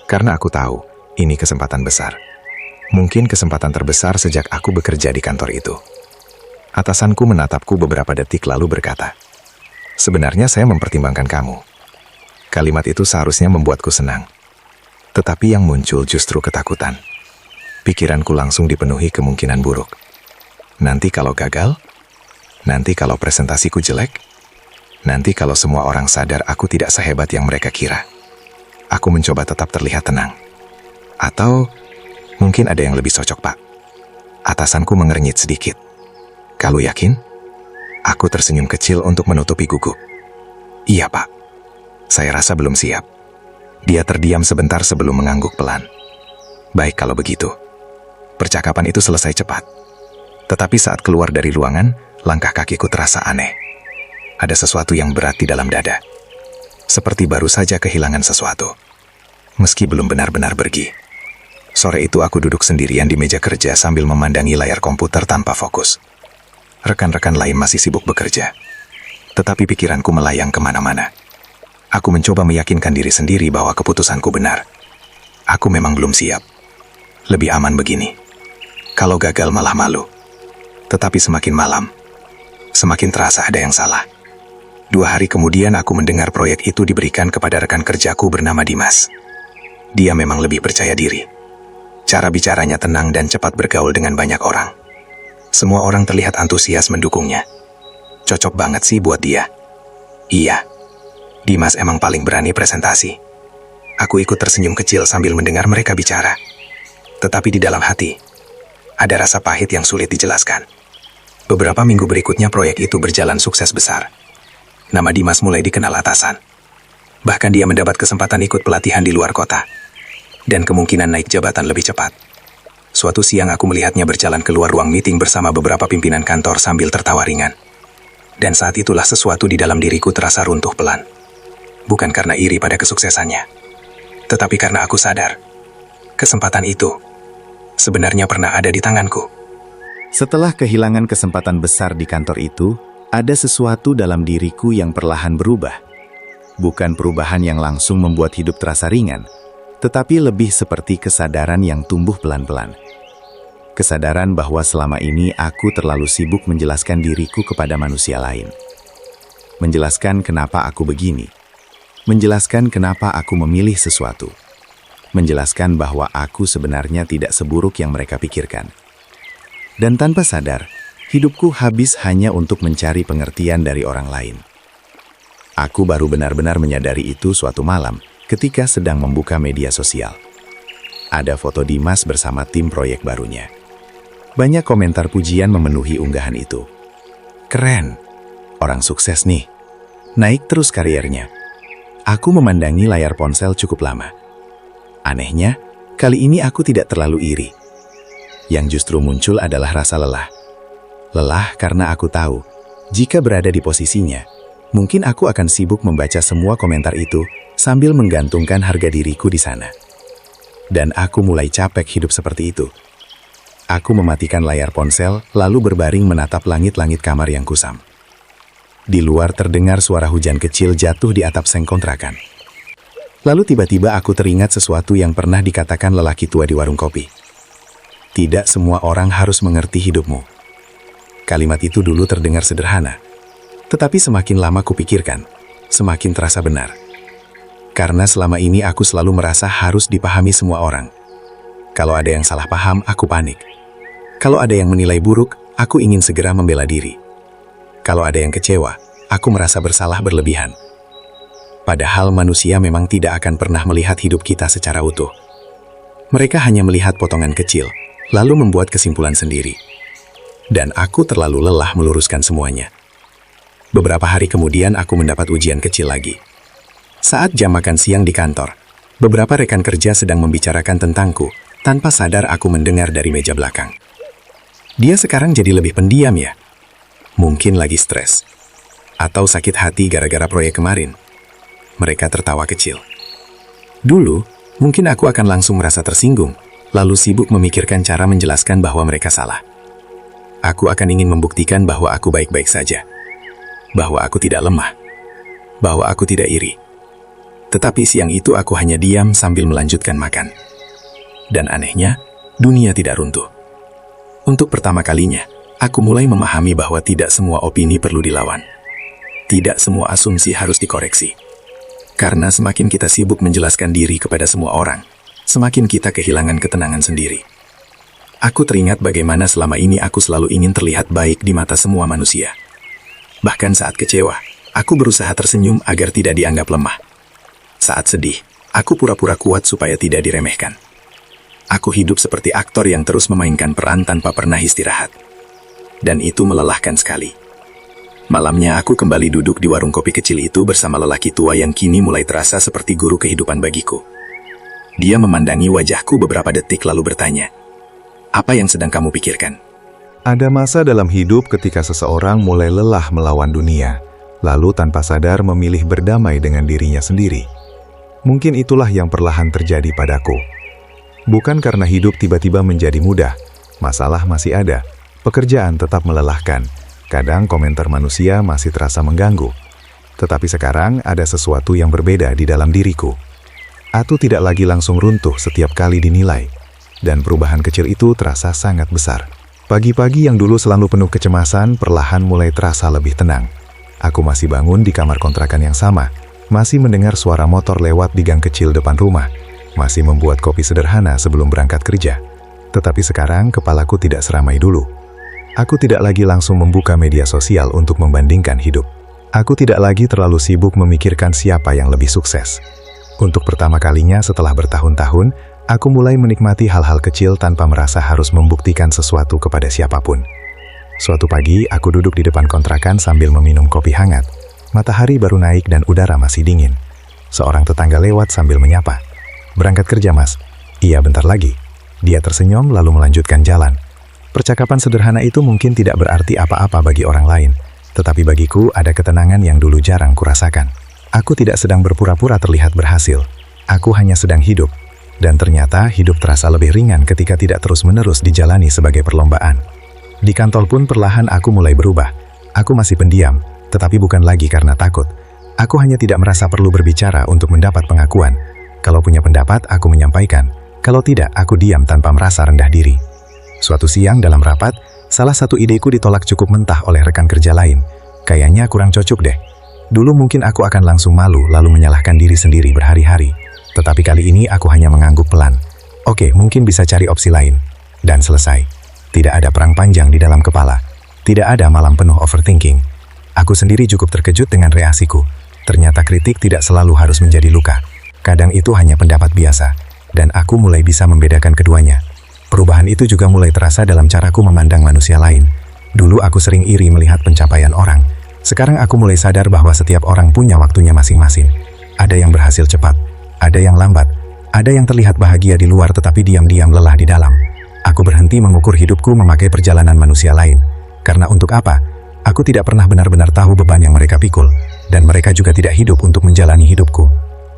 Karena aku tahu, ini kesempatan besar. Mungkin kesempatan terbesar sejak aku bekerja di kantor itu. Atasanku menatapku beberapa detik lalu berkata, "Sebenarnya saya mempertimbangkan kamu." Kalimat itu seharusnya membuatku senang. Tetapi yang muncul justru ketakutan. Pikiranku langsung dipenuhi kemungkinan buruk. Nanti kalau gagal? Nanti kalau presentasiku jelek? Nanti kalau semua orang sadar aku tidak sehebat yang mereka kira? Aku mencoba tetap terlihat tenang. Atau mungkin ada yang lebih cocok, Pak. Atasanku mengernyit sedikit. Kamu yakin? Aku tersenyum kecil untuk menutupi gugup. Iya, Pak. Saya rasa belum siap. Dia terdiam sebentar sebelum mengangguk pelan. Baik kalau begitu. Percakapan itu selesai cepat. Tetapi saat keluar dari ruangan, langkah kakiku terasa aneh. Ada sesuatu yang berat di dalam dada. Seperti baru saja kehilangan sesuatu. Meski belum benar-benar pergi. Sore itu aku duduk sendirian di meja kerja sambil memandangi layar komputer tanpa fokus. Rekan-rekan lain masih sibuk bekerja. Tetapi pikiranku melayang kemana-mana. Aku mencoba meyakinkan diri sendiri bahwa keputusanku benar. Aku memang belum siap. Lebih aman begini. Kalau gagal malah malu. Tetapi semakin malam, semakin terasa ada yang salah. 2 hari kemudian aku mendengar proyek itu diberikan kepada rekan kerjaku bernama Dimas. Dia memang lebih percaya diri. Cara bicaranya tenang dan cepat bergaul dengan banyak orang. Semua orang terlihat antusias mendukungnya. Cocok banget sih buat dia. Iya. Dimas emang paling berani presentasi. Aku ikut tersenyum kecil sambil mendengar mereka bicara. Tetapi di dalam hati, ada rasa pahit yang sulit dijelaskan. Beberapa minggu berikutnya proyek itu berjalan sukses besar. Nama Dimas mulai dikenal atasan. Bahkan dia mendapat kesempatan ikut pelatihan di luar kota. Dan kemungkinan naik jabatan lebih cepat. Suatu siang aku melihatnya berjalan keluar ruang meeting bersama beberapa pimpinan kantor sambil tertawa ringan. Dan saat itulah sesuatu di dalam diriku terasa runtuh pelan. Bukan karena iri pada kesuksesannya, tetapi karena aku sadar, kesempatan itu sebenarnya pernah ada di tanganku. Setelah kehilangan kesempatan besar di kantor itu, ada sesuatu dalam diriku yang perlahan berubah. Bukan perubahan yang langsung membuat hidup terasa ringan, tetapi lebih seperti kesadaran yang tumbuh pelan-pelan. Kesadaran bahwa selama ini aku terlalu sibuk menjelaskan diriku kepada manusia lain. Menjelaskan kenapa aku begini. Menjelaskan kenapa aku memilih sesuatu. Menjelaskan bahwa aku sebenarnya tidak seburuk yang mereka pikirkan. Dan tanpa sadar, hidupku habis hanya untuk mencari pengertian dari orang lain. Aku baru benar-benar menyadari itu suatu malam ketika sedang membuka media sosial. Ada foto Dimas bersama tim proyek barunya. Banyak komentar pujian memenuhi unggahan itu. Keren, orang sukses nih. Naik terus karirnya. Aku memandangi layar ponsel cukup lama. Anehnya, kali ini aku tidak terlalu iri. Yang justru muncul adalah rasa lelah. Lelah karena aku tahu, jika berada di posisinya, mungkin aku akan sibuk membaca semua komentar itu sambil menggantungkan harga diriku di sana. Dan aku mulai capek hidup seperti itu. Aku mematikan layar ponsel, lalu berbaring menatap langit-langit kamar yang kusam. Di luar terdengar suara hujan kecil jatuh di atap seng kontrakan. Lalu tiba-tiba aku teringat sesuatu yang pernah dikatakan lelaki tua di warung kopi. Tidak semua orang harus mengerti hidupmu. Kalimat itu dulu terdengar sederhana, Tetapi semakin lama kupikirkan, semakin terasa benar. Karena selama ini aku selalu merasa harus dipahami semua orang. Kalau ada yang salah paham, aku panik. Kalau ada yang menilai buruk, aku ingin segera membela diri. Kalau ada yang kecewa, aku merasa bersalah berlebihan. Padahal manusia memang tidak akan pernah melihat hidup kita secara utuh. Mereka hanya melihat potongan kecil, lalu membuat kesimpulan sendiri. Dan aku terlalu lelah meluruskan semuanya. Beberapa hari kemudian aku mendapat ujian kecil lagi. Saat jam makan siang di kantor, beberapa rekan kerja sedang membicarakan tentangku. Tanpa sadar aku mendengar dari meja belakang. Dia sekarang jadi lebih pendiam ya? Mungkin lagi stres. Atau sakit hati gara-gara proyek kemarin. Mereka tertawa kecil. Dulu, mungkin aku akan langsung merasa tersinggung, lalu sibuk memikirkan cara menjelaskan bahwa mereka salah. Aku akan ingin membuktikan bahwa aku baik-baik saja. Bahwa aku tidak lemah. Bahwa aku tidak iri. Tetapi siang itu aku hanya diam sambil melanjutkan makan. Dan anehnya, dunia tidak runtuh. Untuk pertama kalinya, aku mulai memahami bahwa tidak semua opini perlu dilawan. Tidak semua asumsi harus dikoreksi. Karena semakin kita sibuk menjelaskan diri kepada semua orang, semakin kita kehilangan ketenangan sendiri. Aku teringat bagaimana selama ini aku selalu ingin terlihat baik di mata semua manusia. Bahkan saat kecewa, aku berusaha tersenyum agar tidak dianggap lemah. Saat sedih, aku pura-pura kuat supaya tidak diremehkan. Aku hidup seperti aktor yang terus memainkan peran tanpa pernah istirahat. Dan itu melelahkan sekali. Malamnya aku kembali duduk di warung kopi kecil itu bersama lelaki tua yang kini mulai terasa seperti guru kehidupan bagiku. Dia memandangi wajahku beberapa detik lalu bertanya, "Apa yang sedang kamu pikirkan?" Ada masa dalam hidup ketika seseorang mulai lelah melawan dunia, lalu tanpa sadar memilih berdamai dengan dirinya sendiri. Mungkin itulah yang perlahan terjadi padaku. Bukan karena hidup tiba-tiba menjadi mudah, masalah masih ada, pekerjaan tetap melelahkan, kadang komentar manusia masih terasa mengganggu. Tetapi sekarang ada sesuatu yang berbeda di dalam diriku. Aku tidak lagi langsung runtuh setiap kali dinilai, dan perubahan kecil itu terasa sangat besar. Pagi-pagi yang dulu selalu penuh kecemasan perlahan mulai terasa lebih tenang. Aku masih bangun di kamar kontrakan yang sama, masih mendengar suara motor lewat di gang kecil depan rumah, masih membuat kopi sederhana sebelum berangkat kerja. Tetapi sekarang kepalaku tidak seramai dulu. Aku tidak lagi langsung membuka media sosial untuk membandingkan hidup. Aku tidak lagi terlalu sibuk memikirkan siapa yang lebih sukses. Untuk pertama kalinya setelah bertahun-tahun, aku mulai menikmati hal-hal kecil tanpa merasa harus membuktikan sesuatu kepada siapapun. Suatu pagi, aku duduk di depan kontrakan sambil meminum kopi hangat. Matahari baru naik dan udara masih dingin. Seorang tetangga lewat sambil menyapa. "Berangkat kerja, Mas?" "Iya, bentar lagi." Dia tersenyum lalu melanjutkan jalan. Percakapan sederhana itu mungkin tidak berarti apa-apa bagi orang lain, tetapi bagiku ada ketenangan yang dulu jarang kurasakan. Aku tidak sedang berpura-pura terlihat berhasil. Aku hanya sedang hidup. Dan ternyata hidup terasa lebih ringan ketika tidak terus-menerus dijalani sebagai perlombaan. Di kantor pun perlahan aku mulai berubah. Aku masih pendiam, tetapi bukan lagi karena takut. Aku hanya tidak merasa perlu berbicara untuk mendapat pengakuan. Kalau punya pendapat, aku menyampaikan. Kalau tidak, aku diam tanpa merasa rendah diri. Suatu siang dalam rapat, salah satu ideku ditolak cukup mentah oleh rekan kerja lain. Kayaknya kurang cocok deh. Dulu mungkin aku akan langsung malu lalu menyalahkan diri sendiri berhari-hari. Tetapi kali ini aku hanya mengangguk pelan. Oke, mungkin bisa cari opsi lain. Dan selesai. Tidak ada perang panjang di dalam kepala. Tidak ada malam penuh overthinking. Aku sendiri cukup terkejut dengan reaksiku. Ternyata kritik tidak selalu harus menjadi luka. Kadang itu hanya pendapat biasa. Dan aku mulai bisa membedakan keduanya. Perubahan itu juga mulai terasa dalam caraku memandang manusia lain. Dulu aku sering iri melihat pencapaian orang. Sekarang aku mulai sadar bahwa setiap orang punya waktunya masing-masing. Ada yang berhasil cepat. Ada yang lambat, ada yang terlihat bahagia di luar tetapi diam-diam lelah di dalam. Aku berhenti mengukur hidupku memakai perjalanan manusia lain. Karena untuk apa? Aku tidak pernah benar-benar tahu beban yang mereka pikul, dan mereka juga tidak hidup untuk menjalani hidupku.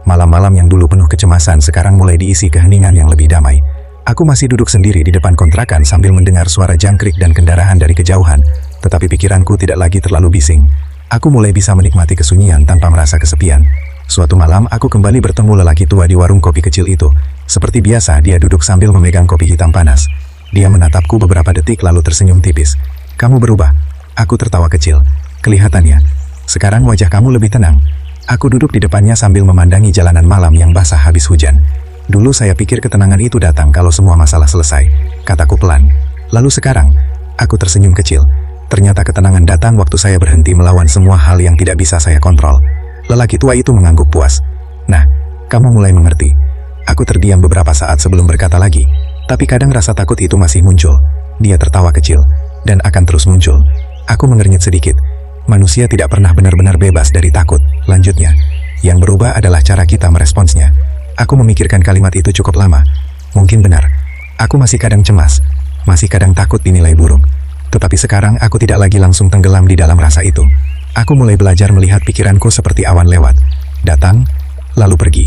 Malam-malam yang dulu penuh kecemasan sekarang mulai diisi keheningan yang lebih damai. Aku masih duduk sendiri di depan kontrakan sambil mendengar suara jangkrik dan kendaraan dari kejauhan, tetapi pikiranku tidak lagi terlalu bising. Aku mulai bisa menikmati kesunyian tanpa merasa kesepian. Suatu malam, aku kembali bertemu lelaki tua di warung kopi kecil itu. Seperti biasa, dia duduk sambil memegang kopi hitam panas. Dia menatapku beberapa detik lalu tersenyum tipis. "Kamu berubah." Aku tertawa kecil. "Kelihatannya, Sekarang wajah kamu lebih tenang. Aku duduk di depannya sambil memandangi jalanan malam yang basah habis hujan. Dulu saya pikir ketenangan itu datang kalau semua masalah selesai, kataku pelan. Lalu sekarang, aku tersenyum kecil. Ternyata ketenangan datang waktu saya berhenti melawan semua hal yang tidak bisa saya kontrol. Lelaki tua itu mengangguk puas. Nah, kamu mulai mengerti. Aku terdiam beberapa saat sebelum berkata lagi. Tapi kadang rasa takut itu masih muncul. Dia tertawa kecil, dan akan terus muncul. Aku mengernyit sedikit. Manusia tidak pernah benar-benar bebas dari takut. Lanjutnya, yang berubah adalah cara kita meresponsnya. Aku memikirkan kalimat itu cukup lama. Mungkin benar. Aku masih kadang cemas. Masih kadang takut dinilai buruk. Tetapi sekarang aku tidak lagi langsung tenggelam di dalam rasa itu. Aku mulai belajar melihat pikiranku seperti awan lewat. Datang, lalu pergi.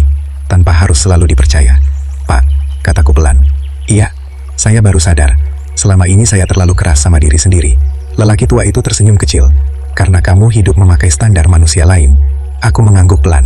Tanpa harus selalu dipercaya. Pak, kataku pelan. Iya, saya baru sadar. Selama ini saya terlalu keras sama diri sendiri. Lelaki tua itu tersenyum kecil. Karena kamu hidup memakai standar manusia lain. Aku mengangguk pelan.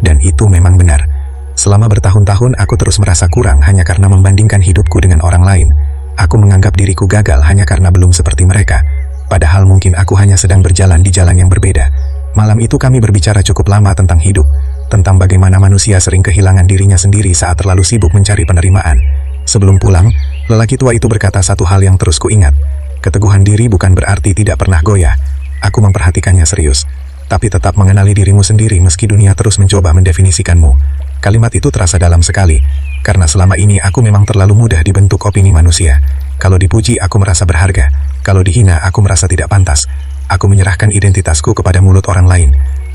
Dan itu memang benar. Selama bertahun-tahun aku terus merasa kurang hanya karena membandingkan hidupku dengan orang lain. Aku menganggap diriku gagal hanya karena belum seperti mereka. Padahal mungkin aku hanya sedang berjalan di jalan yang berbeda. Malam itu kami berbicara cukup lama tentang hidup. Tentang bagaimana manusia sering kehilangan dirinya sendiri saat terlalu sibuk mencari penerimaan. Sebelum pulang, lelaki tua itu berkata satu hal yang terus kuingat. Keteguhan diri bukan berarti tidak pernah goyah. Aku memperhatikannya serius, tapi tetap mengenali dirimu sendiri meski dunia terus mencoba mendefinisikanmu. Kalimat itu terasa dalam sekali, karena selama ini aku memang terlalu mudah dibentuk opini manusia. Kalau dipuji, aku merasa berharga. Kalau dihina, aku merasa tidak pantas. Aku menyerahkan identitasku kepada mulut orang lain,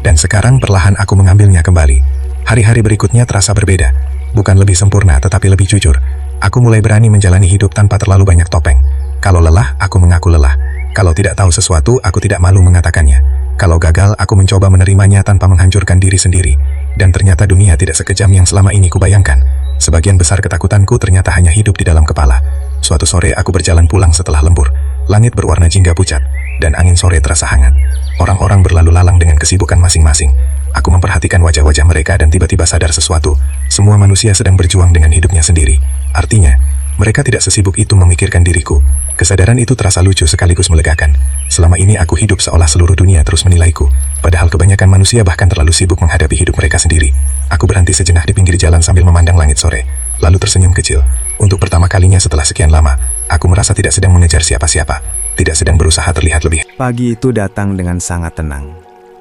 dan sekarang perlahan aku mengambilnya kembali. Hari-hari berikutnya terasa berbeda, bukan lebih sempurna tetapi lebih jujur. Aku mulai berani menjalani hidup tanpa terlalu banyak topeng. Kalau lelah, aku mengaku lelah. Kalau tidak tahu sesuatu, aku tidak malu mengatakannya. Kalau gagal, aku mencoba menerimanya tanpa menghancurkan diri sendiri. Dan ternyata dunia tidak sekejam yang selama ini kubayangkan. Sebagian besar ketakutanku ternyata hanya hidup di dalam kepala. Suatu sore aku berjalan pulang setelah lembur. Langit berwarna jingga pucat, dan angin sore terasa hangat. Orang-orang berlalu lalang dengan kesibukan masing-masing. Aku memperhatikan wajah-wajah mereka dan tiba-tiba sadar sesuatu. Semua manusia sedang berjuang dengan hidupnya sendiri. Artinya, mereka tidak sesibuk itu memikirkan diriku. Kesadaran itu terasa lucu sekaligus melegakan. Selama ini aku hidup seolah seluruh dunia terus menilaiku. Padahal kebanyakan manusia bahkan terlalu sibuk menghadapi hidup mereka sendiri. Aku berhenti sejenak di pinggir jalan sambil memandang langit sore. Lalu tersenyum kecil. Untuk pertama kalinya setelah sekian lama, aku merasa tidak sedang mengejar siapa-siapa. Tidak sedang berusaha terlihat lebih. Pagi itu datang dengan sangat tenang.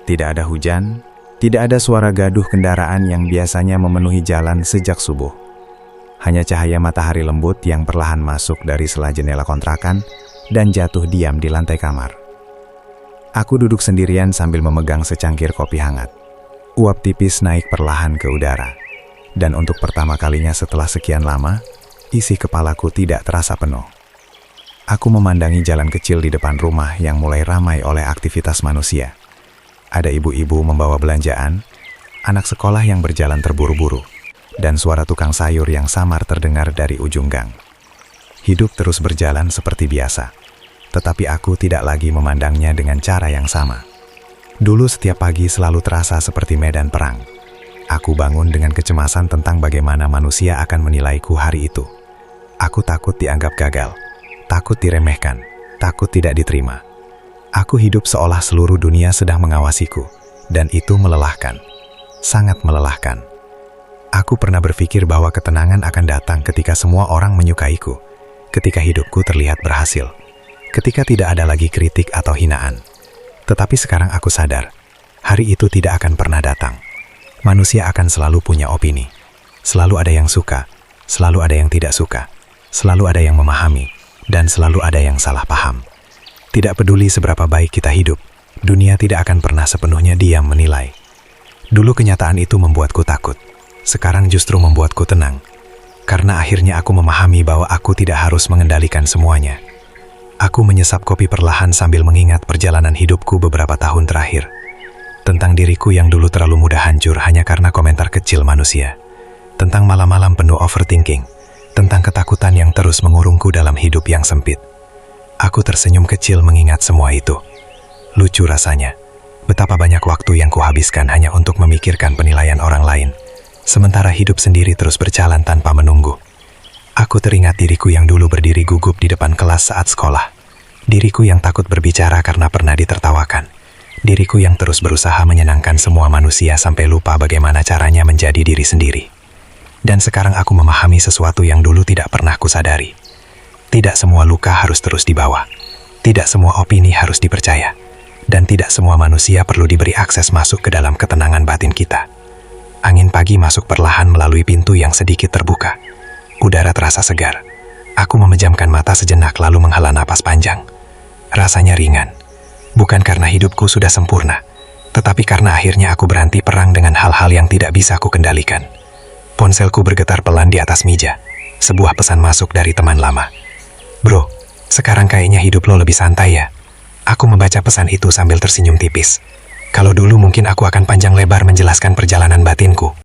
Tidak ada hujan, tidak ada suara gaduh kendaraan yang biasanya memenuhi jalan sejak subuh. Hanya cahaya matahari lembut yang perlahan masuk dari sela jendela kontrakan dan jatuh diam di lantai kamar. Aku duduk sendirian sambil memegang secangkir kopi hangat. Uap tipis naik perlahan ke udara. Dan untuk pertama kalinya setelah sekian lama, isi kepalaku tidak terasa penuh. Aku memandangi jalan kecil di depan rumah yang mulai ramai oleh aktivitas manusia. Ada ibu-ibu membawa belanjaan, anak sekolah yang berjalan terburu-buru, dan suara tukang sayur yang samar terdengar dari ujung gang. Hidup terus berjalan seperti biasa, tetapi aku tidak lagi memandangnya dengan cara yang sama. Dulu setiap pagi selalu terasa seperti medan perang. Aku bangun dengan kecemasan tentang bagaimana manusia akan menilaiku hari itu. Aku takut dianggap gagal, takut diremehkan, takut tidak diterima. Aku hidup seolah seluruh dunia sedang mengawasiku, dan itu melelahkan, sangat melelahkan. Aku pernah berpikir bahwa ketenangan akan datang ketika semua orang menyukaiku, ketika hidupku terlihat berhasil, ketika tidak ada lagi kritik atau hinaan. Tetapi sekarang aku sadar, hari itu tidak akan pernah datang. Manusia akan selalu punya opini. Selalu ada yang suka, selalu ada yang tidak suka, selalu ada yang memahami, dan selalu ada yang salah paham. Tidak peduli seberapa baik kita hidup, dunia tidak akan pernah sepenuhnya diam menilai. Dulu kenyataan itu membuatku takut. Sekarang justru membuatku tenang. Karena akhirnya aku memahami bahwa aku tidak harus mengendalikan semuanya. Aku menyesap kopi perlahan sambil mengingat perjalanan hidupku beberapa tahun terakhir. Tentang diriku yang dulu terlalu mudah hancur hanya karena komentar kecil manusia. Tentang malam-malam penuh overthinking. Tentang ketakutan yang terus mengurungku dalam hidup yang sempit. Aku tersenyum kecil mengingat semua itu. Lucu rasanya. Betapa banyak waktu yang kuhabiskan hanya untuk memikirkan penilaian orang lain. Sementara hidup sendiri terus berjalan tanpa menunggu. Aku teringat diriku yang dulu berdiri gugup di depan kelas saat sekolah. Diriku yang takut berbicara karena pernah ditertawakan. Diriku yang terus berusaha menyenangkan semua manusia sampai lupa bagaimana caranya menjadi diri sendiri. Dan sekarang aku memahami sesuatu yang dulu tidak pernah kusadari. Tidak semua luka harus terus dibawa. Tidak semua opini harus dipercaya. Dan tidak semua manusia perlu diberi akses masuk ke dalam ketenangan batin kita. Angin pagi masuk perlahan melalui pintu yang sedikit terbuka. Udara terasa segar. Aku memejamkan mata sejenak lalu menghela napas panjang. Rasanya ringan. Bukan karena hidupku sudah sempurna, tetapi karena akhirnya aku berhenti perang dengan hal-hal yang tidak bisa aku kendalikan. Ponselku bergetar pelan di atas meja. Sebuah pesan masuk dari teman lama. "Bro, sekarang kayaknya hidup lo lebih santai ya." Aku membaca pesan itu sambil tersenyum tipis. Kalau dulu mungkin aku akan panjang lebar menjelaskan perjalanan batinku.